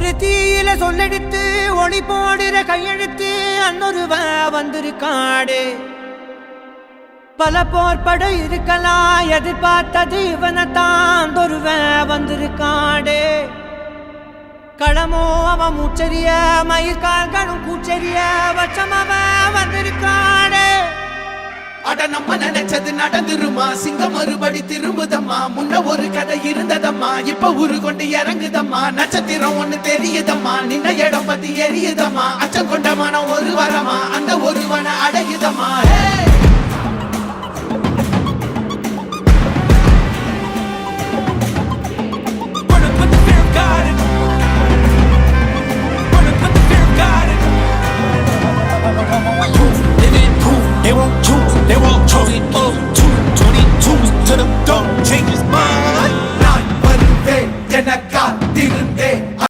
ஒரு தீயில சொல்லெடுத்து ஒளி போடுற கையெழுத்து அன்னொருவ வந்திருக்காடே. பல போர்பட இருக்கலாம் எதிர்பார்த்தது இவனைத்தான் ஒருவ வந்திருக்காடே. களமோ அவன் மூச்சரிய மயிர்கால்களும் கூச்சரிய வச்சம் அவன் வந்திருக்காடே. அட நம்ம நினைச்சது நடந்துருமா, சிங்கம் மறுபடி திரும்புதம்மா. முன்ன ஒரு கதை இருந்ததம்மா, இப்ப ஊரு கொண்டு இறங்குதம்மா. நட்சத்திரம் ஒண்ணு தெரியுதம்மா, நின்ன இடம் பத்தி எரியுதம்மா. அச்சம் கொண்ட மனம் ஒரு வரமா, அந்த ஒருவனை அடையுதம்மா. Put the fear of God